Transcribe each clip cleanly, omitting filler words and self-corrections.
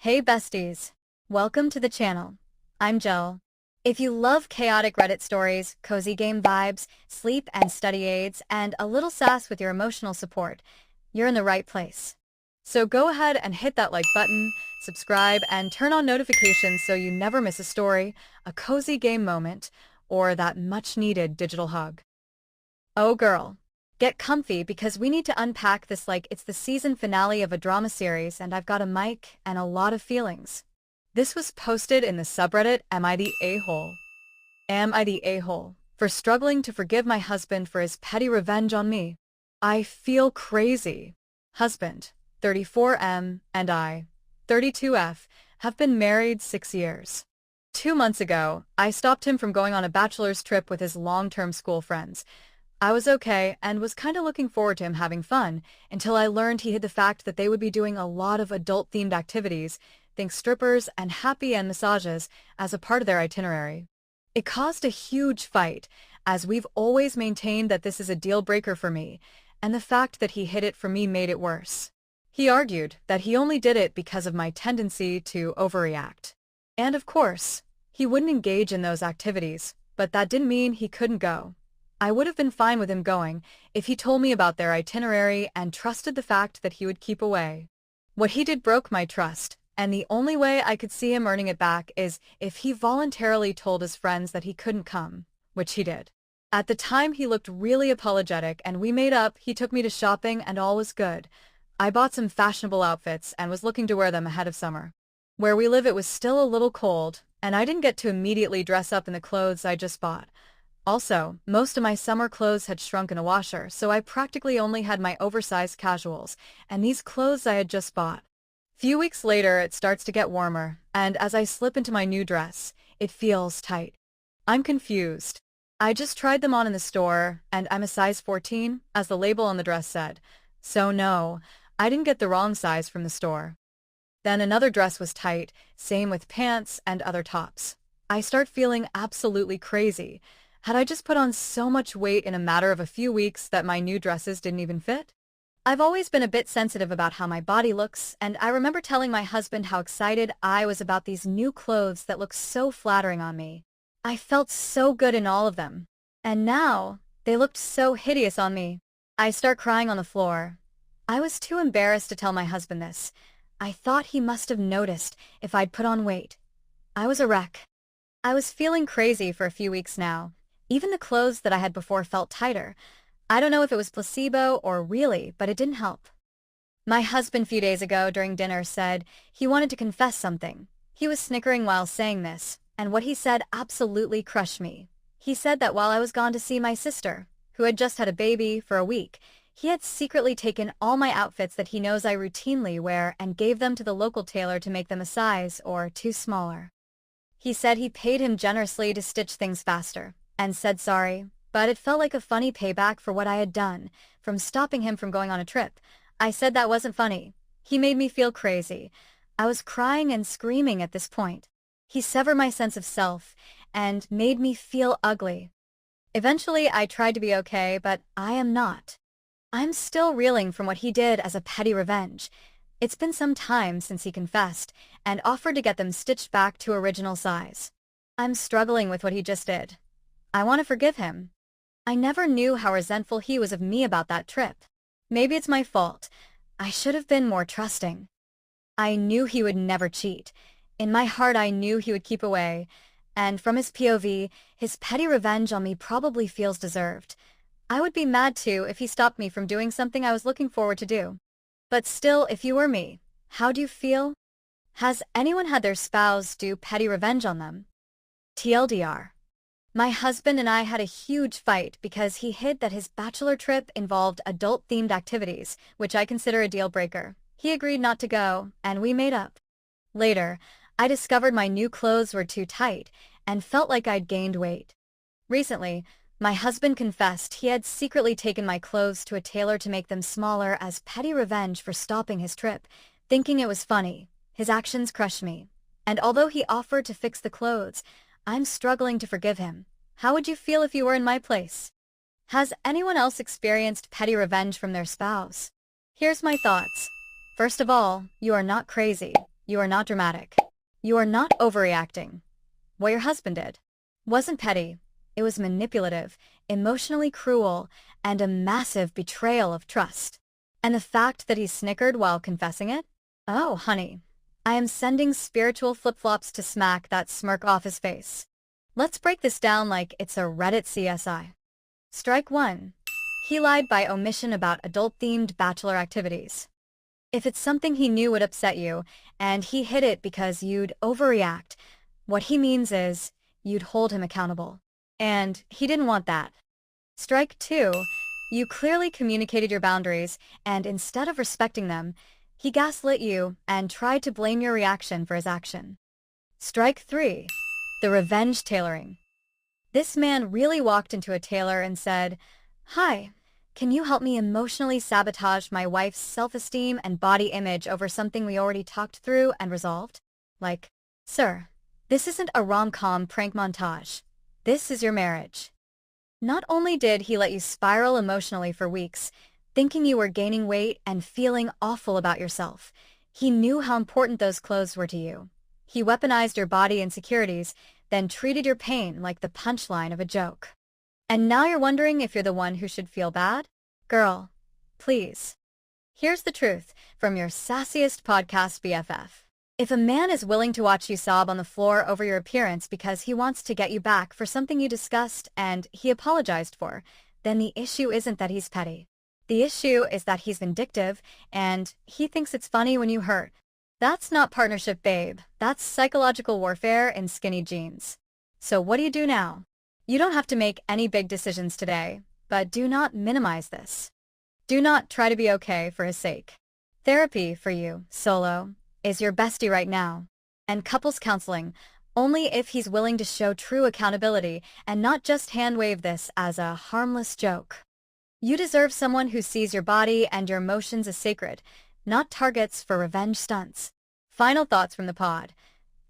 Hey besties! Welcome to the channel. I'm Jill. If you love chaotic Reddit stories, cozy game vibes, sleep and study aids, and a little sass with your emotional support, you're in the right place. So go ahead and hit that like button, subscribe, and turn on notifications so you never miss a story, a cozy game moment, or that much-needed digital hug. Oh girl, get comfy because we need to unpack this like it's the season finale of a drama series and I've got a mic and a lot of feelings. This was posted in the subreddit Am I the A-hole? Am I the a-hole for struggling to forgive my husband for his petty revenge on me? I feel crazy. Husband, 34M, and I, 32F, have been married 6 years. 2 months ago, I stopped him from going on a bachelor's trip with his long-term school friends. I was okay and was kinda looking forward to him having fun until I learned he hid the fact that they would be doing a lot of adult-themed activities, think strippers and happy end massages, as a part of their itinerary. It caused a huge fight, as we've always maintained that this is a deal-breaker for me, and the fact that he hid it from me made it worse. He argued that he only did it because of my tendency to overreact. And of course, he wouldn't engage in those activities, but that didn't mean he couldn't go. I would have been fine with him going if he told me about their itinerary and trusted the fact that he would keep away. What he did broke my trust, and the only way I could see him earning it back is if he voluntarily told his friends that he couldn't come, which he did. At the time he looked really apologetic and we made up, he took me to shopping and all was good. I bought some fashionable outfits and was looking to wear them ahead of summer. Where we live it was still a little cold, and I didn't get to immediately dress up in the clothes I just bought. Also, most of my summer clothes had shrunk in a washer, so I practically only had my oversized casuals, and these clothes I had just bought. Few weeks later, it starts to get warmer, and as I slip into my new dress, it feels tight. I'm confused. I just tried them on in the store, and I'm a size 14, as the label on the dress said. So no, I didn't get the wrong size from the store. Then another dress was tight, same with pants and other tops. I start feeling absolutely crazy. Had I just put on so much weight in a matter of a few weeks that my new dresses didn't even fit? I've always been a bit sensitive about how my body looks, and I remember telling my husband how excited I was about these new clothes that looked so flattering on me. I felt so good in all of them. And now, they looked so hideous on me. I start crying on the floor. I was too embarrassed to tell my husband this. I thought he must have noticed if I'd put on weight. I was a wreck. I was feeling crazy for a few weeks now. Even the clothes that I had before felt tighter. I don't know if it was placebo or really, but it didn't help. My husband a few days ago during dinner said he wanted to confess something. He was snickering while saying this, and what he said absolutely crushed me. He said that while I was gone to see my sister, who had just had a baby for a week, he had secretly taken all my outfits that he knows I routinely wear and gave them to the local tailor to make them a size or two smaller. He said he paid him generously to stitch things faster, and said sorry, but it felt like a funny payback for what I had done, from stopping him from going on a trip. I said that wasn't funny. He made me feel crazy. I was crying and screaming at this point. He severed my sense of self, and made me feel ugly. Eventually, I tried to be okay, but I am not. I'm still reeling from what he did as a petty revenge. It's been some time since he confessed, and offered to get them stitched back to original size. I'm struggling with what he just did. I want to forgive him. I never knew how resentful he was of me about that trip. Maybe it's my fault. I should have been more trusting. I knew he would never cheat. In my heart I knew he would keep away, and from his POV, his petty revenge on me probably feels deserved. I would be mad too if he stopped me from doing something I was looking forward to do. But still, if you were me, how do you feel? Has anyone had their spouse do petty revenge on them? TLDR. My husband and I had a huge fight because he hid that his bachelor trip involved adult-themed activities, which I consider a deal-breaker. He agreed not to go, and we made up. Later, I discovered my new clothes were too tight and felt like I'd gained weight. Recently, my husband confessed he had secretly taken my clothes to a tailor to make them smaller as petty revenge for stopping his trip, thinking it was funny. His actions crushed me. And although he offered to fix the clothes, I'm struggling to forgive him. How would you feel if you were in my place? Has anyone else experienced petty revenge from their spouse? Here's my thoughts. First of all, you are not crazy. You are not dramatic. You are not overreacting. What your husband did wasn't petty. It was manipulative, emotionally cruel, and a massive betrayal of trust. And the fact that he snickered while confessing it? Oh, honey, I am sending spiritual flip-flops to smack that smirk off his face. Let's break this down like it's a Reddit CSI. Strike 1. He lied by omission about adult-themed bachelor activities. If it's something he knew would upset you, and he hid it because you'd overreact, what he means is you'd hold him accountable. And he didn't want that. Strike 2. You clearly communicated your boundaries, and instead of respecting them, he gaslit you and tried to blame your reaction for his action. Strike 3. The revenge tailoring. This man really walked into a tailor and said, "Hi, can you help me emotionally sabotage my wife's self-esteem and body image over something we already talked through and resolved?" Like, "Sir, this isn't a rom-com prank montage. This is your marriage." Not only did he let you spiral emotionally for weeks, thinking you were gaining weight and feeling awful about yourself, he knew how important those clothes were to you. He weaponized your body insecurities, then treated your pain like the punchline of a joke. And now you're wondering if you're the one who should feel bad? Girl, please. Here's the truth from your sassiest podcast BFF. If a man is willing to watch you sob on the floor over your appearance because he wants to get you back for something you discussed and he apologized for, then the issue isn't that he's petty. The issue is that he's vindictive and he thinks it's funny when you hurt. That's not partnership, babe. That's psychological warfare in skinny jeans. So what do you do now? You don't have to make any big decisions today, but do not minimize this. Do not try to be okay for his sake. Therapy for you, solo, is your bestie right now. And couples counseling, only if he's willing to show true accountability and not just hand-wave this as a harmless joke. You deserve someone who sees your body and your emotions as sacred, not targets for revenge stunts. Final thoughts from the pod.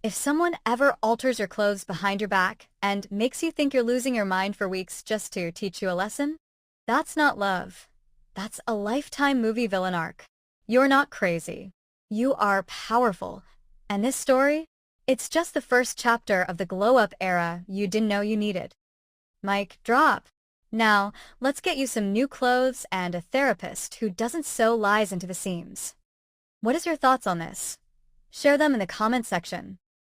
If someone ever alters your clothes behind your back and makes you think you're losing your mind for weeks just to teach you a lesson, that's not love. That's a Lifetime movie villain arc. You're not crazy. You are powerful. And this story? It's just the first chapter of the glow-up era you didn't know you needed. Mic drop. Now, let's get you some new clothes and a therapist who doesn't sew lies into the seams. What is your thoughts on this? Share them in the comment section.